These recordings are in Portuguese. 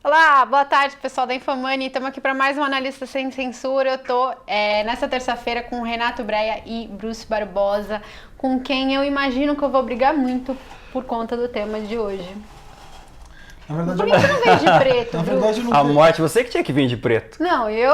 Olá, boa tarde, pessoal da Infomani. Estamos aqui para mais uma Analista Sem Censura. Eu tô nessa terça-feira com o Renato Breia e Bruce Barbosa, com quem eu imagino que eu vou brigar muito por conta do tema de hoje. Na verdade, Por que você não veio de preto, Bruce? A morte, você que tinha que vir de preto. Não, eu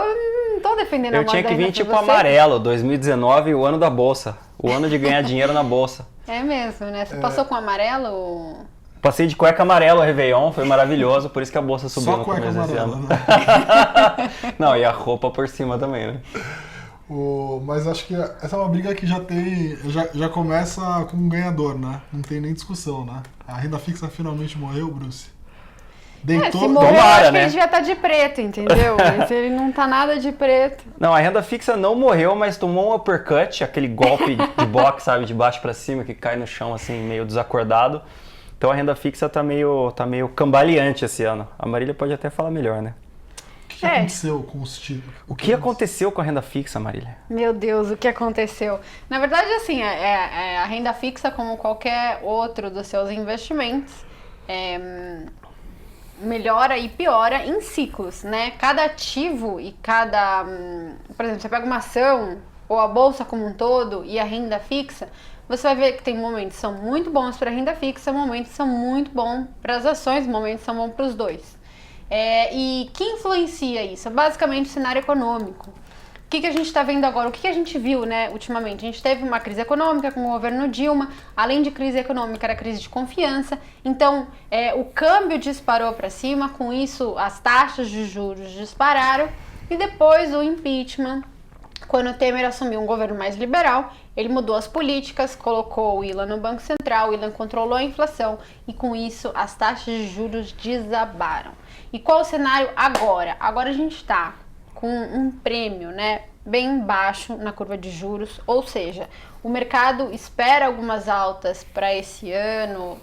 não tô defendendo a Eu moda tinha que ainda vir por tipo você. amarelo, 2019, o ano da bolsa. O ano de ganhar dinheiro na bolsa. É mesmo, né? Você passou com amarelo? Passei de cueca amarelo a Réveillon, foi maravilhoso, por isso que a bolsa subiu só no cueca começo desse amarela, ano. né? Não, e a roupa por cima também, né? Mas acho que essa é uma briga que já começa com um ganhador, né? Não tem nem discussão, né? A renda fixa finalmente morreu, Bruce. Se morreu, eu Tomara, acho que né? ele devia estar de preto, entendeu? Mas ele não tá nada de preto. Não, a renda fixa não morreu, mas tomou um uppercut, aquele golpe de boxe, sabe, de baixo pra cima, que cai no chão assim, meio desacordado. Então a renda fixa tá meio cambaleante esse ano. A Marília pode até falar melhor, né? O que aconteceu com os títulos? O que aconteceu com a renda fixa, Marília? Meu Deus, o que aconteceu? Na verdade, assim, a renda fixa, como qualquer outro dos seus investimentos, melhora e piora em ciclos, né? Cada ativo e cada... por exemplo, você pega uma ação, ou a bolsa como um todo, e a renda fixa, você vai ver que tem momentos que são muito bons para a renda fixa, momentos que são muito bons para as ações, momentos que são bons para os dois. E que influencia isso? Basicamente o cenário econômico. O que a gente está vendo agora? O que a gente viu, né, ultimamente? A gente teve uma crise econômica com o governo Dilma, além de crise econômica, era crise de confiança. Então, o câmbio disparou para cima, com isso as taxas de juros dispararam, e depois o impeachment. Quando o Temer assumiu um governo mais liberal, ele mudou as políticas, colocou o Ilan no Banco Central, o Ilan controlou a inflação e com isso as taxas de juros desabaram. E qual o cenário agora? Agora a gente está com um prêmio, né, bem baixo na curva de juros, ou seja, o mercado espera algumas altas para esse ano,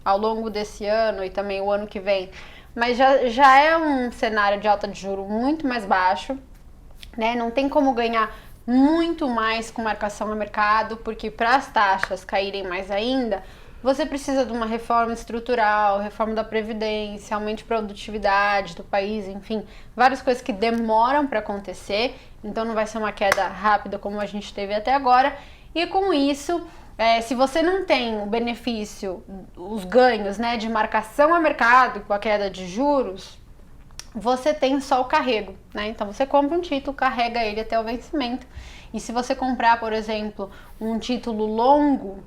ao longo desse ano e também o ano que vem, mas já é um cenário de alta de juros muito mais baixo. Né? Não tem como ganhar muito mais com marcação no mercado, porque para as taxas caírem mais ainda, você precisa de uma reforma estrutural, reforma da Previdência, aumento de produtividade do país, enfim, várias coisas que demoram para acontecer, então não vai ser uma queda rápida como a gente teve até agora, e com isso, se você não tem o benefício, os ganhos, né, de marcação a mercado com a queda de juros, você tem só o carrego, né? Então você compra um título, carrega ele até o vencimento. E se você comprar, por exemplo, um título longo,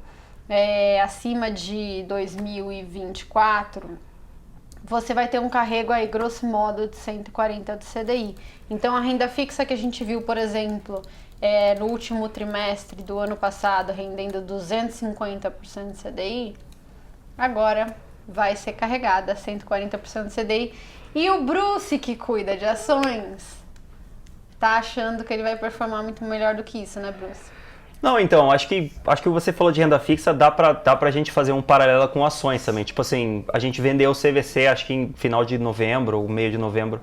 acima de 2024, você vai ter um carrego aí, grosso modo, de 140 do CDI. Então a renda fixa que a gente viu, por exemplo, no último trimestre do ano passado, rendendo 250% do CDI, agora vai ser carregada 140% do CDI. E o Bruce, que cuida de ações, tá achando que ele vai performar muito melhor do que isso, né, Bruce? Não, então, acho que você falou de renda fixa, dá pra gente fazer um paralelo com ações também. Tipo assim, a gente vendeu o CVC, acho que em final de novembro, ou meio de novembro.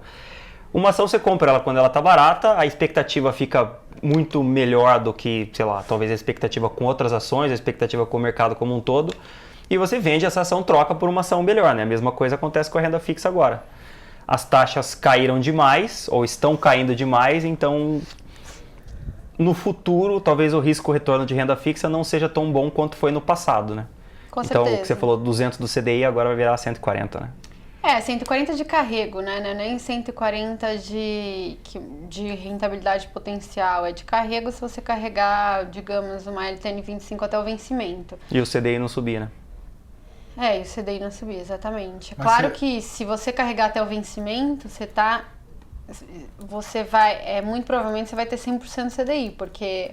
Uma ação você compra ela quando ela tá barata, a expectativa fica muito melhor do que, sei lá, talvez a expectativa com outras ações, a expectativa com o mercado como um todo. E você vende essa ação, troca por uma ação melhor, né? A mesma coisa acontece com a renda fixa agora. As taxas caíram demais, ou estão caindo demais, então no futuro, talvez o risco-retorno de renda fixa não seja tão bom quanto foi no passado, né? Com então, certeza. o que você falou, 200 do CDI, agora vai virar 140, né? 140 de carrego, né? Nem 140 de rentabilidade potencial. É de carrego se você carregar, digamos, uma LTN25 até o vencimento. E o CDI não subia, né? E o CDI não subia, exatamente. É claro que se você carregar até o vencimento, muito provavelmente você vai ter 100% CDI, porque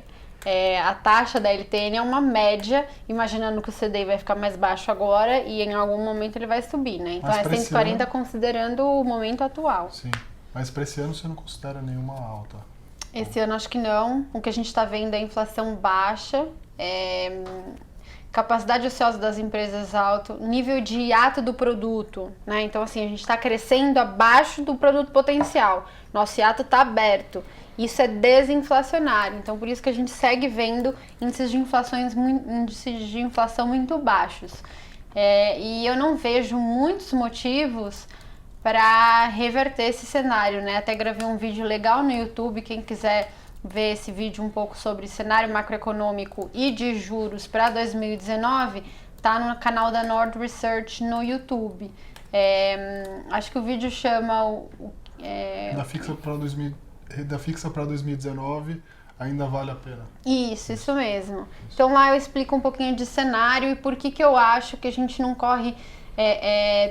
a taxa da LTN é uma média, imaginando que o CDI vai ficar mais baixo agora e em algum momento ele vai subir, né? Então é 140 considerando o momento atual. Sim, mas para esse ano você não considera nenhuma alta? Esse ano acho que não. O que a gente está vendo é inflação baixa, capacidade ociosa das empresas alto, nível de hiato do produto, né? Então, assim, a gente está crescendo abaixo do produto potencial. Nosso hiato está aberto. Isso é desinflacionário. Então, por isso que a gente segue vendo índices de inflação muito baixos. E eu não vejo muitos motivos para reverter esse cenário, né? Até gravei um vídeo legal no YouTube, quem quiser ver esse vídeo um pouco sobre cenário macroeconômico e de juros para 2019, tá no canal da Nord Research no YouTube. Acho que o vídeo chama Da fixa para 2019 ainda vale a pena. Isso mesmo. Então lá eu explico um pouquinho de cenário e por que eu acho que a gente não corre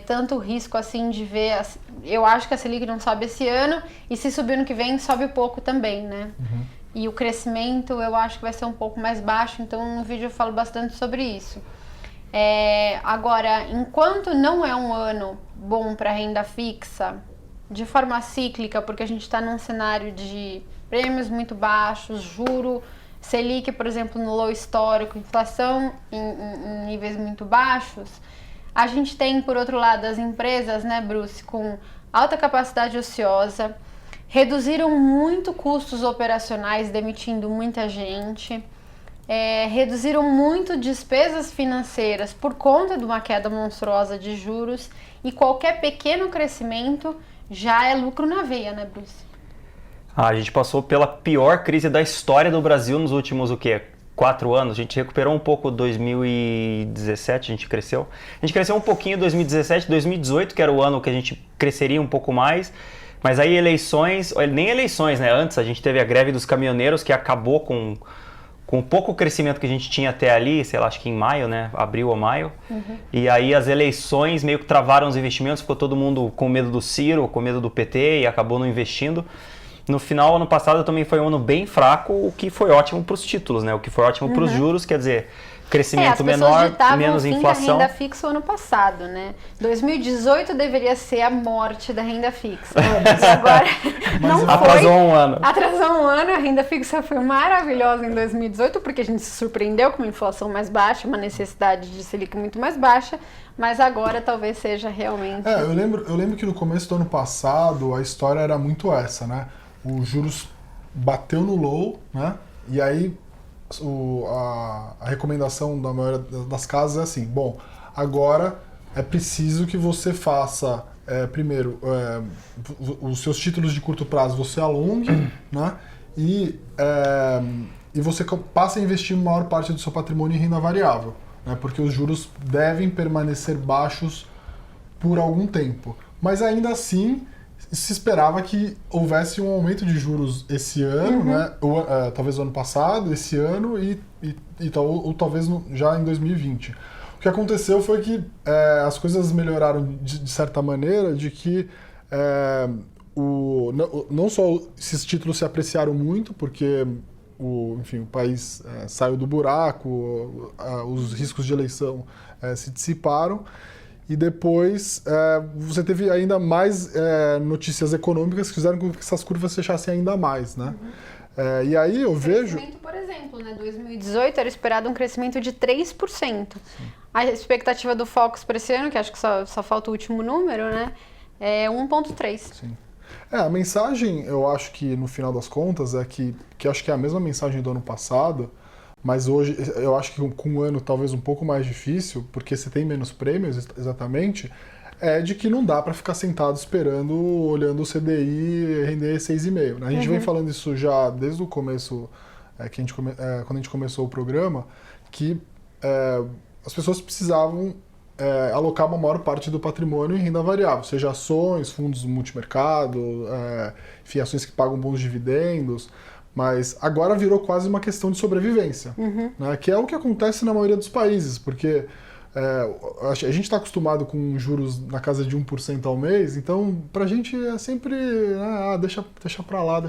tanto risco assim de ver. Eu acho que a Selic não sobe esse ano e se subir ano que vem sobe pouco também, né? E o crescimento eu acho que vai ser um pouco mais baixo, então no vídeo eu falo bastante sobre isso. Agora, enquanto não é um ano bom para renda fixa, de forma cíclica, porque a gente está num cenário de prêmios muito baixos, juro, Selic, por exemplo, no low histórico, inflação em níveis muito baixos, a gente tem, por outro lado, as empresas, né, Bruce, com alta capacidade ociosa, reduziram muito custos operacionais, demitindo muita gente, reduziram muito despesas financeiras por conta de uma queda monstruosa de juros e qualquer pequeno crescimento já é lucro na veia, né, Bruce? A gente passou pela pior crise da história do Brasil nos últimos, 4 anos. A gente recuperou um pouco 2017, a gente cresceu. A gente cresceu um pouquinho em 2017, 2018, que era o ano que a gente cresceria um pouco mais. Mas aí nem eleições, né? Antes a gente teve a greve dos caminhoneiros, que acabou com o pouco crescimento que a gente tinha até ali, sei lá, acho que em maio, né? Abril ou maio. E aí as eleições meio que travaram os investimentos, ficou todo mundo com medo do Ciro, com medo do PT e acabou não investindo. No final, ano passado também foi um ano bem fraco, o que foi ótimo para os títulos, né? O que foi ótimo para os juros, quer dizer, crescimento menor, menos inflação. A renda fixa o ano passado, né? 2018 deveria ser a morte da renda fixa. Mas agora não foi. Atrasou um ano. Atrasou um ano, a renda fixa foi maravilhosa em 2018, porque a gente se surpreendeu com uma inflação mais baixa, uma necessidade de Selic muito mais baixa, mas agora talvez seja realmente... Eu lembro que no começo do ano passado a história era muito essa, né? Os juros bateu no low, né? E aí a recomendação da maioria das casas é assim, bom, agora é preciso que você faça, primeiro, os seus títulos de curto prazo você alongue, né? E você passe a investir maior parte do seu patrimônio em renda variável, né? Porque os juros devem permanecer baixos por algum tempo. Mas ainda assim, se esperava que houvesse um aumento de juros esse ano, né? Talvez no ano passado, esse ano ou talvez já em 2020. O que aconteceu foi que as coisas melhoraram de certa maneira, de que não só esses títulos se apreciaram muito, porque o país saiu do buraco, os riscos de eleição se dissiparam, e depois você teve ainda mais notícias econômicas que fizeram com que essas curvas fechassem ainda mais, né? E aí eu vejo... Crescimento, por exemplo, né? 2018 era esperado um crescimento de 3%. Sim. A expectativa do Focus para esse ano, que acho que só falta o último número, né? É 1,3%. Sim. A mensagem, eu acho que no final das contas, que acho que é a mesma mensagem do ano passado, mas hoje eu acho que com um ano talvez um pouco mais difícil, porque você tem menos prêmios exatamente, de que não dá para ficar sentado esperando, olhando o CDI render 6,5%. Né? A gente vem falando isso já desde o começo, quando a gente começou o programa, que as pessoas precisavam alocar uma maior parte do patrimônio em renda variável, seja ações, fundos multimercado, ações que pagam bons dividendos, mas agora virou quase uma questão de sobrevivência, né? Que é o que acontece na maioria dos países, porque a gente está acostumado com juros na casa de 1% ao mês, então pra gente é sempre deixa pra lá.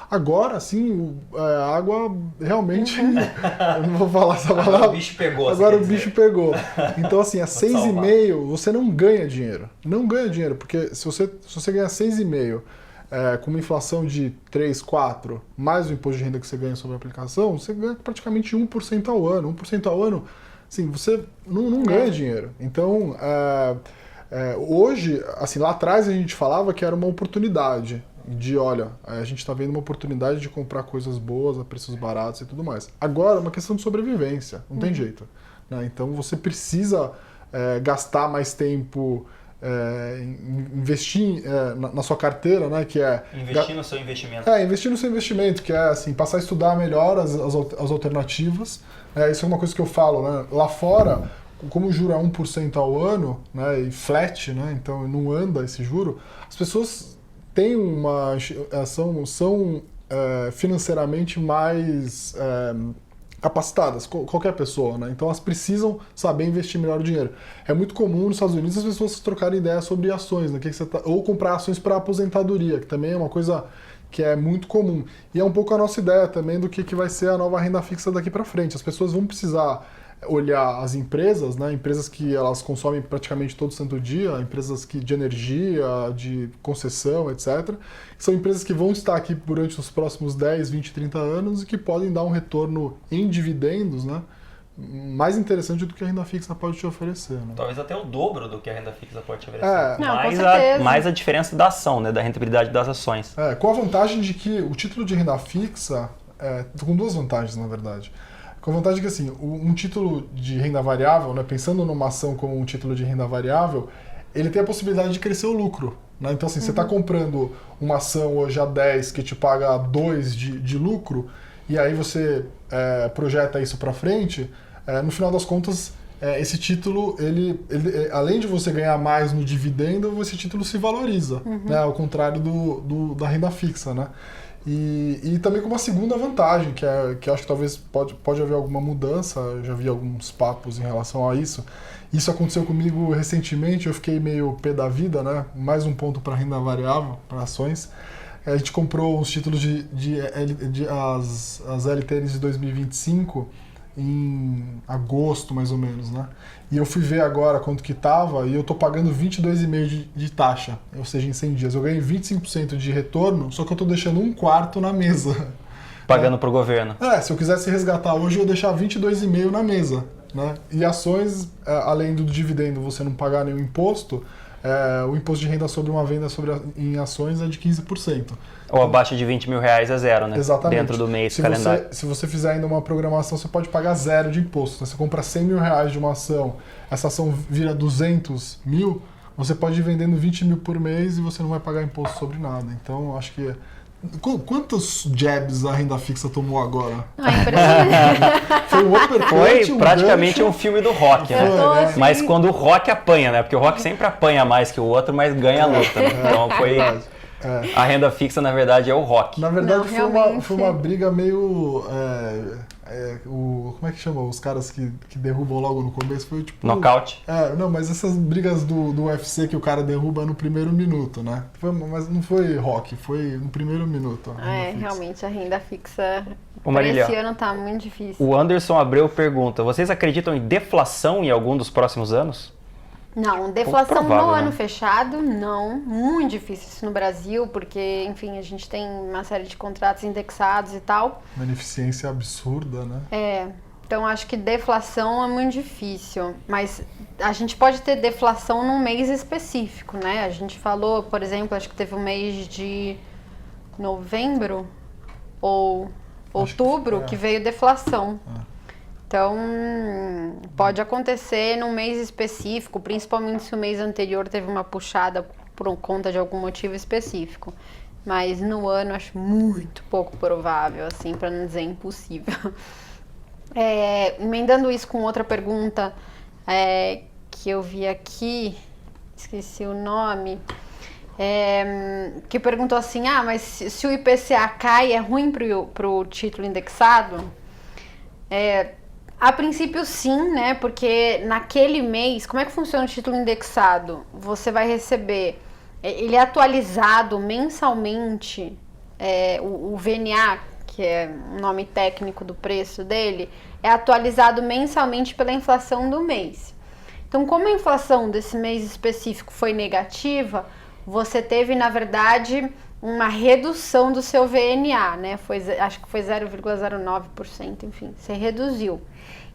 Agora, sim, a água realmente, eu não vou falar essa palavra. Agora o bicho pegou. Agora o bicho pegou. Então assim, a 6,5% você não ganha dinheiro. Não ganha dinheiro, porque se você ganhar 6,5%, com uma inflação de 3, 4, mais o imposto de renda que você ganha sobre a aplicação, você ganha praticamente 1% ao ano. 1% ao ano, assim, você não ganha dinheiro. Então, hoje, assim, lá atrás a gente falava que era uma oportunidade de, olha, a gente está vendo uma oportunidade de comprar coisas boas a preços baratos e tudo mais. Agora é uma questão de sobrevivência, não tem jeito, né? Então você precisa gastar mais tempo investir na sua carteira, né? Que é investir no seu investimento. Investir no seu investimento, que é assim, passar a estudar melhor as alternativas. Isso é uma coisa que eu falo, né? Lá fora, como o juro é 1% ao ano, né? E flat, né? Então não anda esse juro, as pessoas têm são financeiramente mais capacitadas, qualquer pessoa, né? Então elas precisam saber investir melhor o dinheiro. É muito comum nos Estados Unidos as pessoas trocarem ideias sobre ações, né? Ou comprar ações para aposentadoria, que também é uma coisa que é muito comum. E é um pouco a nossa ideia também do que vai ser a nova renda fixa daqui para frente. As pessoas vão precisar olhar as empresas, né? Empresas que elas consomem praticamente todo santo dia, empresas de energia, de concessão, etc. São empresas que vão estar aqui durante os próximos 10, 20, 30 anos e que podem dar um retorno em dividendos, né? Mais interessante do que a renda fixa pode te oferecer. Né? Talvez até o dobro do que a renda fixa pode te oferecer. Mais a diferença da ação, né? Da rentabilidade das ações. Com a vantagem de que o título de renda fixa, com duas vantagens, na verdade. Com a vantagem que, assim, um título de renda variável, né, pensando numa ação como um título de renda variável, ele tem a possibilidade de crescer o lucro. Né? Então, assim, você está comprando uma ação hoje a 10 que te paga 2 de lucro, e aí você projeta isso para frente, no final das contas, esse título, ele, além de você ganhar mais no dividendo, esse título se valoriza, né? Ao contrário da renda fixa, né? E também com uma segunda vantagem, que acho que talvez pode haver alguma mudança, eu já vi alguns papos em relação a isso. Isso aconteceu comigo recentemente, eu fiquei meio pé da vida, né? Mais um ponto para renda variável, para ações. A gente comprou os títulos as LTNs de 2025 em agosto, mais ou menos, né? E eu fui ver agora quanto que tava e eu tô pagando 22,5% de taxa, ou seja, em 100 dias. Eu ganhei 25% de retorno, só que eu tô deixando 1/4 na mesa. Pagando pro governo. Se eu quisesse resgatar hoje, eu ia deixar 22,5% na mesa, né? E ações, além do dividendo você não pagar nenhum imposto, o imposto de renda sobre uma venda em ações é de 15%. Ou abaixo de R$20 mil é zero, né? Exatamente. Dentro do mês, calendário. Se você fizer ainda uma programação, você pode pagar 0 de imposto. Você compra R$100 mil de uma ação, essa ação vira 200 mil, você pode ir vendendo 20 mil por mês e você não vai pagar imposto sobre nada. Então, acho que... Quantos jabs a renda fixa tomou agora? Foi um uppercut, Foi praticamente um filme do Rock, né? Assim... Mas quando o Rock apanha, né? Porque o Rock sempre apanha mais que o outro, mas ganha a luta. Né? Então foi... A renda fixa, na verdade, é o Rock. Na verdade, foi uma briga meio... como é que chama? Os caras que derrubam logo no começo. Foi tipo... Nocaute? Não, mas essas brigas do UFC que o cara derruba no primeiro minuto, né? Mas não foi Rock, foi no primeiro minuto. Realmente, a renda fixa Marília, esse ano tá muito difícil. O Anderson Abreu pergunta, vocês acreditam em deflação em algum dos próximos anos? Não, deflação provável, no né? ano fechado, não. Muito difícil isso no Brasil, porque, enfim, a gente tem uma série de contratos indexados e tal. Uma ineficiência absurda, né? Então acho que deflação é muito difícil. Mas a gente pode ter deflação num mês específico, né? A gente falou, por exemplo, acho que teve um mês de novembro ou outubro que veio deflação. Então, pode acontecer num mês específico, principalmente se o mês anterior teve uma puxada por conta de algum motivo específico. Mas no ano acho muito pouco provável, assim, para não dizer impossível. Emendando isso com outra pergunta que eu vi aqui, esqueci o nome, que perguntou assim, mas se o IPCA cai, é ruim pro título indexado? A princípio sim, né? Porque naquele mês, como é que funciona o título indexado? Você vai receber, ele é atualizado mensalmente, o VNA, que é o nome técnico do preço dele, é atualizado mensalmente pela inflação do mês. Então, como a inflação desse mês específico foi negativa, você teve, na verdade, uma redução do seu VNA, né? Acho que foi 0,09%, enfim, você reduziu.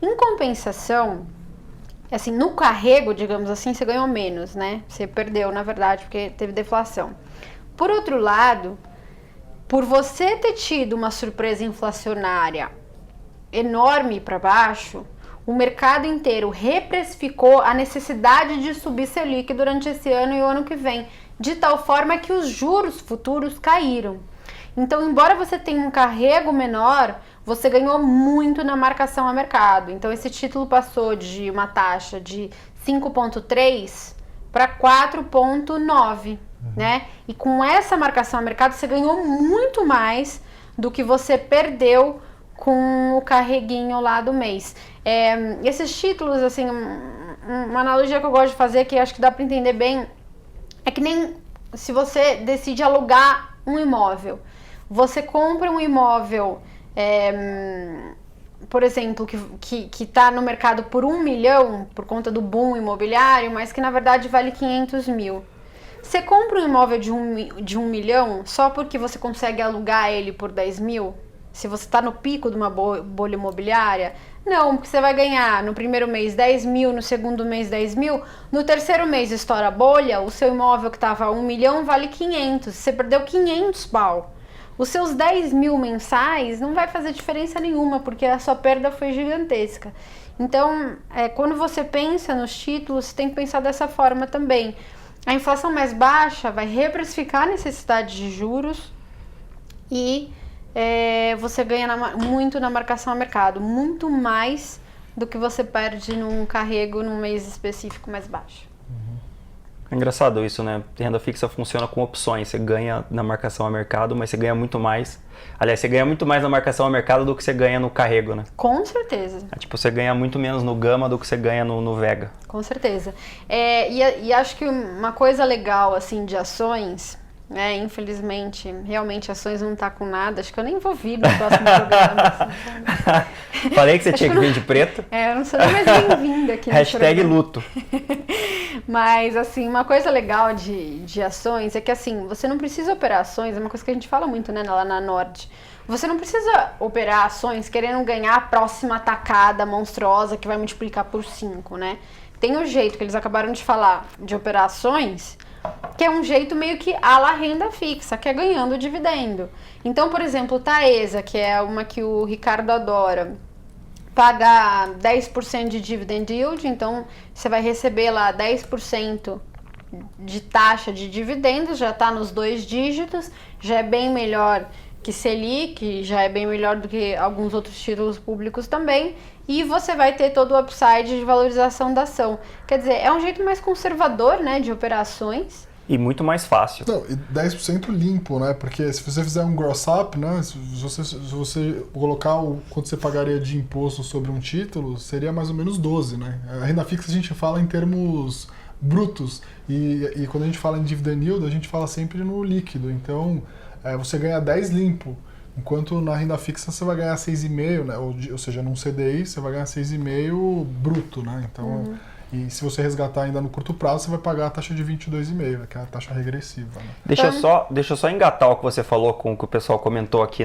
Em compensação, assim, no carrego, digamos assim, você ganhou menos, né? Você perdeu, na verdade, porque teve deflação. Por outro lado, por você ter tido uma surpresa inflacionária enorme para baixo, o mercado inteiro reprecificou a necessidade de subir Selic durante esse ano e o ano que vem, de tal forma que os juros futuros caíram. Então, embora você tenha um carrego menor, você ganhou muito na marcação a mercado. Então, esse título passou de uma taxa de 5,3 para 4,9, né? E com essa marcação a mercado, você ganhou muito mais do que você perdeu com o carreguinho lá do mês. Esses títulos, assim, uma analogia que eu gosto de fazer, que acho que dá para entender bem, é que nem se você decide alugar um imóvel. Você compra um imóvel, por exemplo, que está no mercado por 1 milhão, por conta do boom imobiliário, mas que na verdade vale 500 mil. Você compra um imóvel de 1 milhão só porque você consegue alugar ele por 10 mil? Se você está no pico de uma bolha imobiliária? Não, porque você vai ganhar no primeiro mês 10 mil, no segundo mês 10 mil, no terceiro mês estoura a bolha, o seu imóvel que estava 1 milhão vale 500, você perdeu 500 pau. Os seus 10 mil mensais não vai fazer diferença nenhuma, porque a sua perda foi gigantesca. Então, quando você pensa nos títulos, você tem que pensar dessa forma também. A inflação mais baixa vai reprecificar a necessidade de juros e você ganha muito na marcação a mercado, muito mais do que você perde num carrego num mês específico mais baixo. É engraçado isso, né? Renda fixa funciona com opções. Você ganha na marcação a mercado, mas você ganha muito mais. Aliás, você ganha muito mais na marcação a mercado do que você ganha no carrego, né? Com certeza. Tipo, você ganha muito menos no Gama do que você ganha no Vega. Com certeza. E acho que uma coisa legal, assim, de ações, né? Infelizmente, realmente ações não tá com nada. Acho que eu nem vou vir no próximo programa. Assim, falei que você tinha que vir de preto. Eu não sou nem mais bem-vinda aqui. Hashtag luto. Mas, assim, uma coisa legal de ações é que, assim, você não precisa operar ações, é uma coisa que a gente fala muito, né, lá na Nord. Você não precisa operar ações querendo ganhar a próxima tacada monstruosa que vai multiplicar por 5, né? Tem o jeito que eles acabaram de falar de operar ações, que é um jeito meio que à la renda fixa, que é ganhando dividendo. Então, por exemplo, Taesa, que é uma que o Ricardo adora, pagar 10% de dividend yield, então você vai receber lá 10% de taxa de dividendos, já está nos 2 dígitos, já é bem melhor que Selic, já é bem melhor do que alguns outros títulos públicos também, e você vai ter todo o upside de valorização da ação. Quer dizer, é um jeito mais conservador, né, de operações. E muito mais fácil. Não, e 10% limpo, né? Porque se você fizer um gross up, né? Se você colocar o quanto você pagaria de imposto sobre um título, seria mais ou menos 12, né? A renda fixa a gente fala em termos brutos. E quando a gente fala em dividend yield, a gente fala sempre no líquido. Então, você ganha 10 limpo. Enquanto na renda fixa você vai ganhar 6,5, né? Ou seja, num CDI você vai ganhar 6,5 bruto, né? Então... E se você resgatar ainda no curto prazo, você vai pagar a taxa de 22,5, que é a taxa regressiva. Né? Deixa eu só engatar o que você falou com o que o pessoal comentou aqui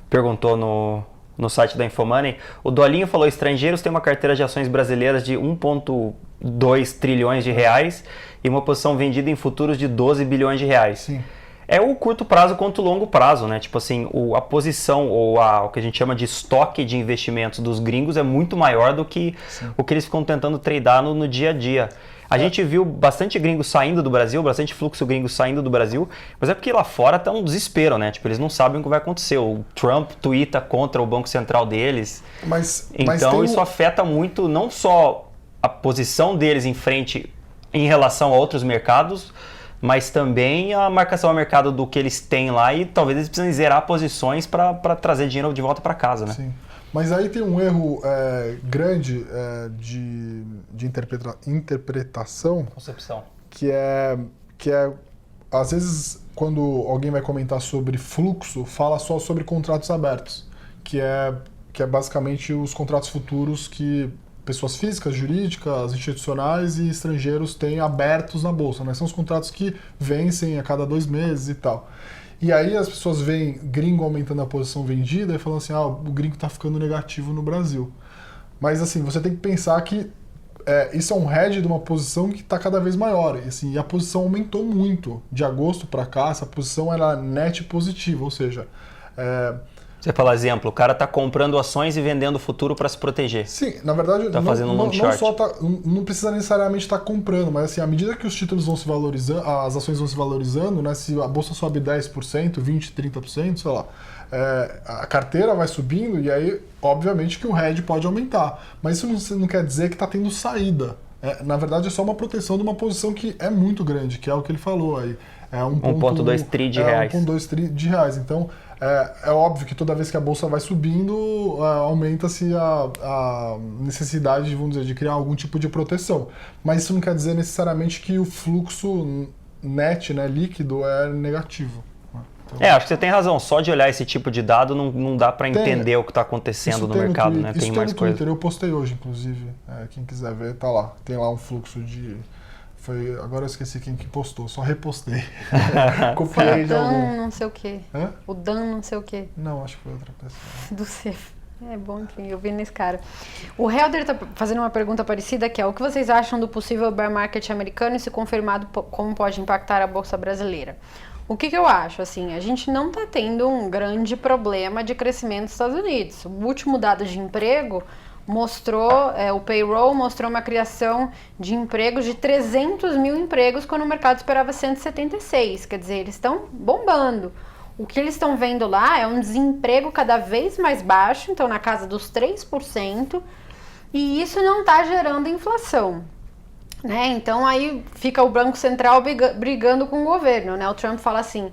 perguntou no site da Infomoney. O Dolinho falou: estrangeiros têm uma carteira de ações brasileiras de 1,2 trilhões de reais e uma posição vendida em futuros de 12 bilhões de reais. Sim. É o curto prazo quanto o longo prazo, né? Tipo assim, a posição ou o que a gente chama de estoque de investimentos dos gringos é muito maior do que o que eles ficam tentando tradar no dia a dia. A gente viu bastante gringo saindo do Brasil, bastante fluxo gringo saindo do Brasil, mas é porque lá fora tá um desespero, né? Tipo, eles não sabem o que vai acontecer. O Trump tuita contra o Banco Central deles. Então isso afeta muito não só a posição deles em relação a outros mercados, mas também a marcação a mercado do que eles têm lá, e talvez eles precisem zerar posições para trazer dinheiro de volta para casa, né? Sim. Mas aí tem um erro grande de interpretação. Concepção. Que é, às vezes, quando alguém vai comentar sobre fluxo, fala só sobre contratos abertos, que é basicamente os contratos futuros que pessoas físicas, jurídicas, institucionais e estrangeiros têm abertos na bolsa, né? São os contratos que vencem a cada 2 meses e tal. E aí as pessoas veem gringo aumentando a posição vendida e falam assim, o gringo está ficando negativo no Brasil. Mas assim, você tem que pensar que isso é um hedge de uma posição que está cada vez maior. E, assim, a posição aumentou muito. De agosto para cá, essa posição era net positiva, ou seja... Você fala exemplo, o cara tá comprando ações e vendendo futuro para se proteger. Sim, na verdade, fazendo um long short. Não precisa necessariamente estar comprando, mas assim, à medida que os títulos vão se valorizando, as ações vão se valorizando, né? Se a bolsa sobe 10%, 20%, 30%, sei lá, a carteira vai subindo e aí, obviamente, que o hedge pode aumentar. Mas isso não quer dizer que está tendo saída. Na verdade, é só uma proteção de uma posição que é muito grande, que é o que ele falou aí. 1,2 tri de reais. 1,2 tri de reais. Então, é óbvio que toda vez que a bolsa vai subindo, aumenta-se a necessidade, vamos dizer, de criar algum tipo de proteção. Mas isso não quer dizer necessariamente que o fluxo net, né, líquido, é negativo. Então, acho que você tem razão. Só de olhar esse tipo de dado não dá para entender o que está acontecendo no mercado, né? Tem mais coisa. Twitter, eu postei hoje, inclusive. Quem quiser ver, tá lá. Tem lá um fluxo de... Agora eu esqueci quem que postou, só repostei. Copiei de algum. O Dan não sei o quê. Hã? O Dan não sei o quê. Não, acho que foi outra pessoa. Do Cef. É bom, enfim, eu vi nesse cara. O Helder tá fazendo uma pergunta parecida, que é: o que vocês acham do possível bear market americano e, se confirmado, como pode impactar a bolsa brasileira? O que eu acho? Assim, a gente não está tendo um grande problema de crescimento nos Estados Unidos. O último dado de emprego mostrou, o payroll mostrou uma criação de empregos de 300 mil empregos, quando o mercado esperava 176. Quer dizer, eles estão bombando. O que eles estão vendo lá é um desemprego cada vez mais baixo, então na casa dos 3%, e isso não está gerando inflação. Né? Então aí fica o Banco Central brigando com o governo, né? O Trump fala assim: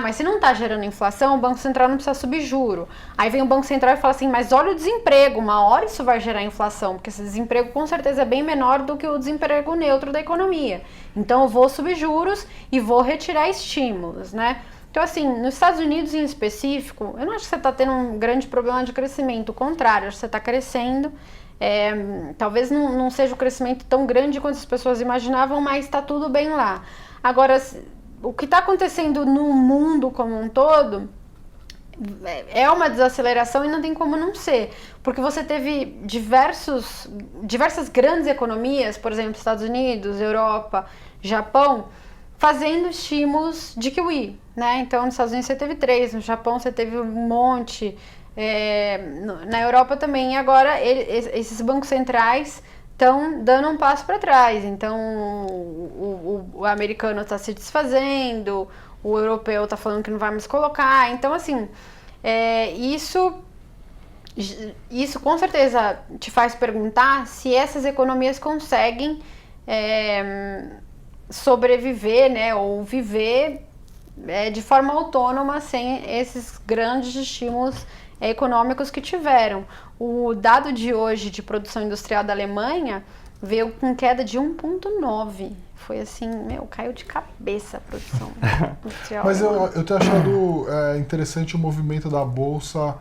mas se não está gerando inflação, o Banco Central não precisa subir juro. Aí vem o Banco Central e fala assim: mas olha o desemprego, uma hora isso vai gerar inflação, porque esse desemprego com certeza é bem menor do que o desemprego neutro da economia. Então eu vou subir juros e vou retirar estímulos, né? Então, assim, nos Estados Unidos em específico, eu não acho que você está tendo um grande problema de crescimento, o contrário, acho que você está crescendo. Talvez não seja o crescimento tão grande quanto as pessoas imaginavam, mas está tudo bem lá. Agora, o que está acontecendo no mundo como um todo é uma desaceleração e não tem como não ser, porque você teve diversas grandes economias, por exemplo, Estados Unidos, Europa, Japão, fazendo estímulos de QE, né? Então, nos Estados Unidos você teve 3, no Japão você teve um monte... na Europa também. Agora esses bancos centrais estão dando um passo para trás, então o americano está se desfazendo, o europeu está falando que não vai mais colocar. Então, assim, isso com certeza te faz perguntar se essas economias conseguem sobreviver, né, ou viver de forma autônoma sem esses grandes estímulos econômicos que tiveram. O dado de hoje de produção industrial da Alemanha veio com queda de 1,9. Foi assim, caiu de cabeça a produção industrial. Mas eu tenho achado interessante o movimento da Bolsa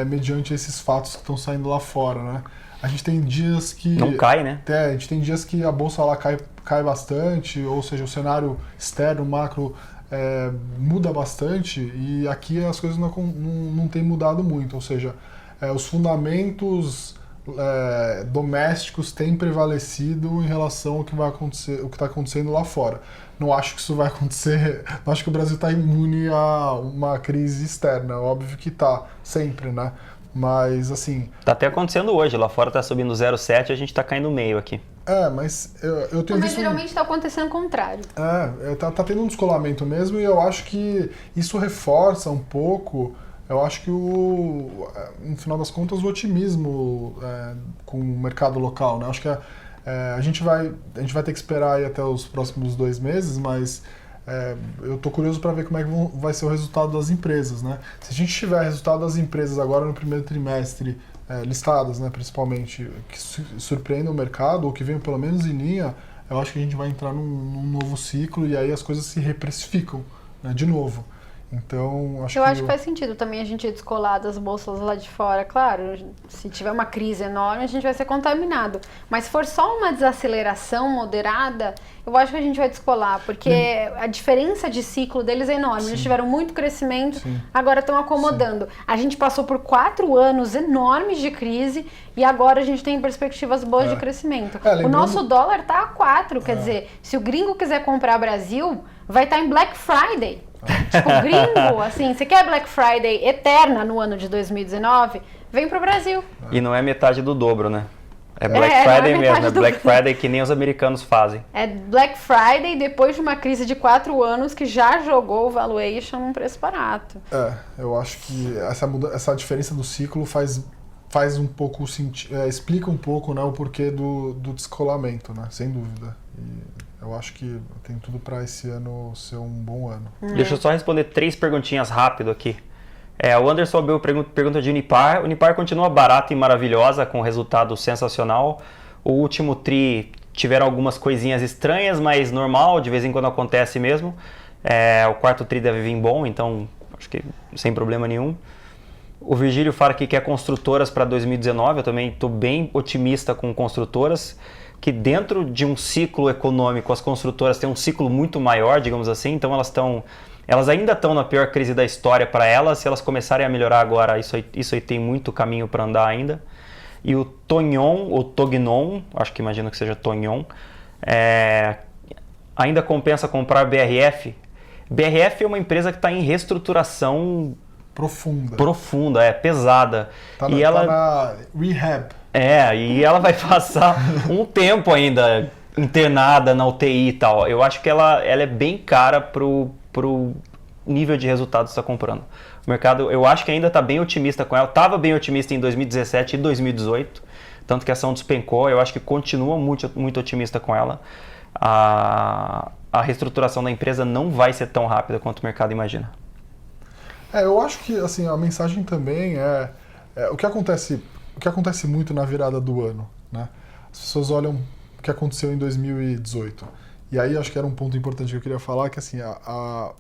mediante esses fatos que estão saindo lá fora, né? A gente tem dias que... Não cai, né? A gente tem dias que a Bolsa lá cai bastante, ou seja, o cenário externo, macro... muda bastante, e aqui as coisas não têm mudado muito, ou seja, os fundamentos domésticos têm prevalecido em relação ao que vai acontecer, o que está acontecendo lá fora. Não acho que isso vai acontecer, não acho que o Brasil está imune a uma crise externa, óbvio que está, sempre, né? Mas assim... Tá até acontecendo hoje, lá fora tá subindo 0,7 e a gente tá caindo meio aqui. Mas eu tenho visto... Mas geralmente está acontecendo o contrário. Tá tendo um descolamento mesmo, e eu acho que isso reforça um pouco, eu acho que no final das contas, o otimismo com o mercado local, né? Acho que a gente vai ter que esperar aí até os próximos 2 meses, mas eu tô curioso para ver como é que vai ser o resultado das empresas, né? Se a gente tiver resultado das empresas agora no primeiro trimestre, listadas, né, principalmente, que surpreendam o mercado, ou que venham pelo menos em linha, eu acho que a gente vai entrar num novo ciclo, e aí as coisas se reprecificam, né, de novo. Então, eu acho que faz sentido também a gente descolar das bolsas lá de fora. Claro, se tiver uma crise enorme, a gente vai ser contaminado. Mas se for só uma desaceleração moderada, eu acho que a gente vai descolar, porque a diferença de ciclo deles é enorme. Sim. Eles tiveram muito crescimento, sim, agora estão acomodando. Sim. A gente passou por 4 anos enormes de crise e agora a gente tem perspectivas boas de crescimento. O nosso dólar está a 4, quer dizer, se o gringo quiser comprar Brasil... vai estar em Black Friday. Tipo, gringo, assim, você quer Black Friday eterna no ano de 2019? Vem pro Brasil. E não é metade do dobro, né? É Black Friday mesmo, é Black Friday que nem os americanos fazem. É Black Friday depois de uma crise de 4 anos que já jogou o valuation num preço barato. Eu acho que essa diferença do ciclo faz um pouco explica um pouco, né, o porquê do descolamento, né? Sem dúvida. E eu acho que tem tudo para esse ano ser um bom ano. Deixa eu só responder 3 perguntinhas rápido aqui. O Anderson Abel pergunta de Unipar. Unipar continua barata e maravilhosa, com resultado sensacional. O último TRI tiveram algumas coisinhas estranhas, mas normal, de vez em quando acontece mesmo. O quarto TRI deve vir bom, então acho que sem problema nenhum. O Virgílio fala que quer construtoras para 2019, eu também estou bem otimista com construtoras, que dentro de um ciclo econômico, as construtoras têm um ciclo muito maior, digamos assim, então elas ainda estão na pior crise da história para elas. Se elas começarem a melhorar agora, isso aí tem muito caminho para andar ainda. E o Tonhon, ou Tognon, acho que imagino que seja Tonhon, ainda compensa comprar BRF. BRF é uma empresa que está em reestruturação profunda, pesada. Tá na rehab. E ela vai passar um tempo ainda internada na UTI e tal. Eu acho que ela é bem cara pro nível de resultados que está comprando. O mercado, eu acho que ainda está bem otimista com ela. Estava bem otimista em 2017 e 2018, tanto que a ação despencou. Eu acho que continua muito, muito otimista com ela. A reestruturação da empresa não vai ser tão rápida quanto o mercado imagina. Eu acho que assim, a mensagem também o que acontece muito na virada do ano, né? As pessoas olham o que aconteceu em 2018. E aí acho que era um ponto importante que eu queria falar, que assim, a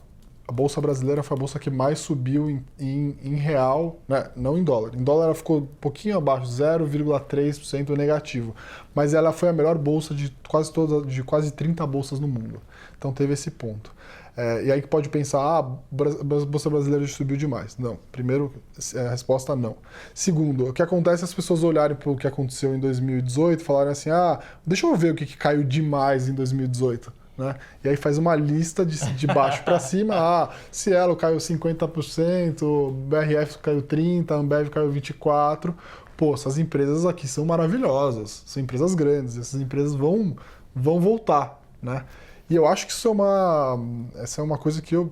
Bolsa Brasileira foi a bolsa que mais subiu em real, né? Não em dólar. Em dólar ela ficou um pouquinho abaixo, 0,3% negativo. Mas ela foi a melhor bolsa de quase 30 bolsas no mundo. Então teve esse ponto. E aí que pode pensar, a Bolsa Brasileira subiu demais. Não. Primeiro, a resposta não. Segundo, o que acontece é as pessoas olharem para o que aconteceu em 2018 e falarem assim, deixa eu ver o que caiu demais em 2018. Né? E aí faz uma lista de baixo para cima, Cielo caiu 50%, BRF caiu 30%, Ambev caiu 24%. Pô, essas empresas aqui são maravilhosas, são empresas grandes, essas empresas vão voltar, né? E eu acho que essa é uma coisa que eu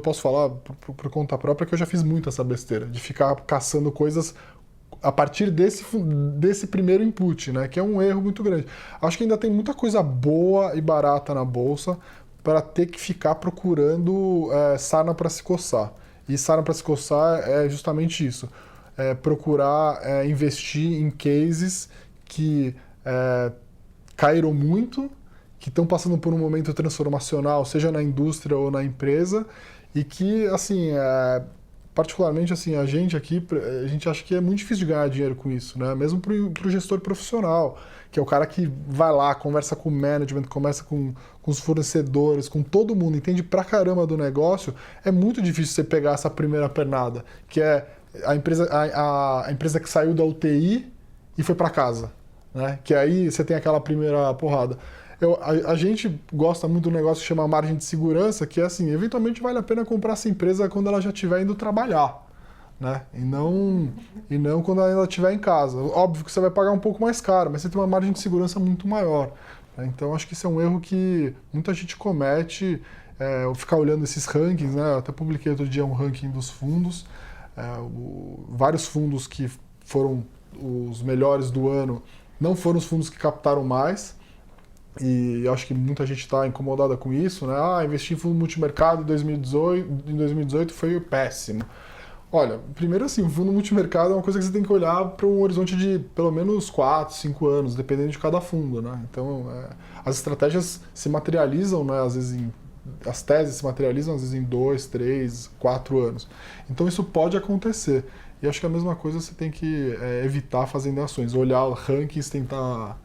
posso falar por conta própria, que eu já fiz muito essa besteira, de ficar caçando coisas a partir desse primeiro input, né, que é um erro muito grande. Acho que ainda tem muita coisa boa e barata na bolsa para ter que ficar procurando sarna para se coçar. E sarna para se coçar é justamente isso, procurar investir em cases que caíram muito, que estão passando por um momento transformacional, seja na indústria ou na empresa, e que, assim, particularmente, assim, a gente aqui, a gente acha que é muito difícil de ganhar dinheiro com isso, né? Mesmo para o gestor profissional, que é o cara que vai lá, conversa com o management, conversa com os fornecedores, com todo mundo, entende pra caramba do negócio. É muito difícil você pegar essa primeira pernada, que é a empresa que saiu da UTI e foi para casa, né? Que aí você tem aquela primeira porrada. A gente gosta muito do negócio que chama margem de segurança, que é assim, eventualmente vale a pena comprar essa empresa quando ela já estiver indo trabalhar, né? E não quando ela ainda estiver em casa. Óbvio que você vai pagar um pouco mais caro, mas você tem uma margem de segurança muito maior, né? Então acho que esse é um erro que muita gente comete, ficar olhando esses rankings, né? Eu até publiquei outro dia um ranking dos fundos, vários fundos que foram os melhores do ano não foram os fundos que captaram mais. E eu acho que muita gente está incomodada com isso, né? Investir em fundo multimercado em 2018 foi péssimo. Olha, primeiro assim, o fundo multimercado é uma coisa que você tem que olhar para um horizonte de pelo menos 4, 5 anos, dependendo de cada fundo, né? Então, as estratégias se materializam, né? Às vezes as teses se materializam às vezes em 2, 3, 4 anos. Então isso pode acontecer. E acho que a mesma coisa você tem que evitar fazendo ações, olhar rankings, tentar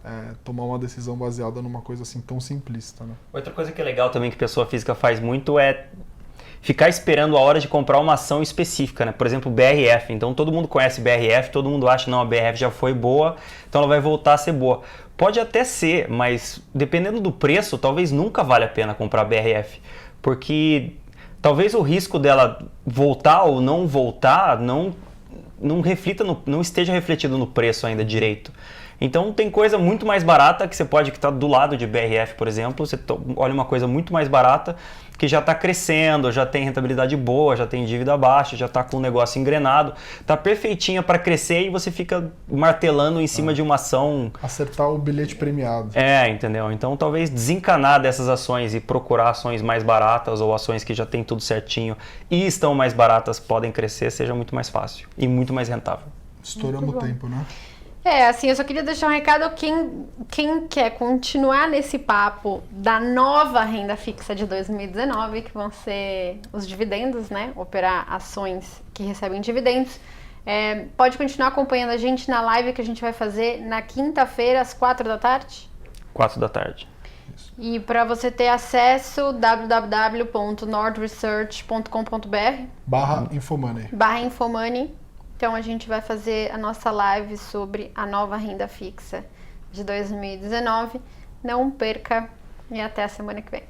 tomar uma decisão baseada numa coisa assim tão simplista, né? Outra coisa que é legal também que pessoa física faz muito é ficar esperando a hora de comprar uma ação específica, né? Por exemplo, BRF. Então todo mundo conhece BRF, todo mundo acha, não, a BRF já foi boa, então ela vai voltar a ser boa. Pode até ser, mas dependendo do preço, talvez nunca vale a pena comprar BRF, porque talvez o risco dela voltar ou não voltar não esteja refletido no preço ainda direito. Então tem coisa muito mais barata que você pode, que está do lado de BRF, por exemplo, você olha uma coisa muito mais barata que já está crescendo, já tem rentabilidade boa, já tem dívida baixa, já está com o negócio engrenado, está perfeitinha para crescer e você fica martelando em cima de uma ação. Acertar o bilhete premiado. Entendeu? Então talvez desencanar dessas ações e procurar ações mais baratas ou ações que já tem tudo certinho e estão mais baratas, podem crescer, seja muito mais fácil e muito mais rentável. Estouramos o tempo, né? Assim, eu só queria deixar um recado, quem quer continuar nesse papo da nova renda fixa de 2019, que vão ser os dividendos, né? Operar ações que recebem dividendos. Pode continuar acompanhando a gente na live que a gente vai fazer na quinta-feira, às 4 da tarde? 4 da tarde. E para você ter acesso, www.nordresearch.com.br /Infomoney. Então a gente vai fazer a nossa live sobre a nova renda fixa de 2019. Não perca e até a semana que vem.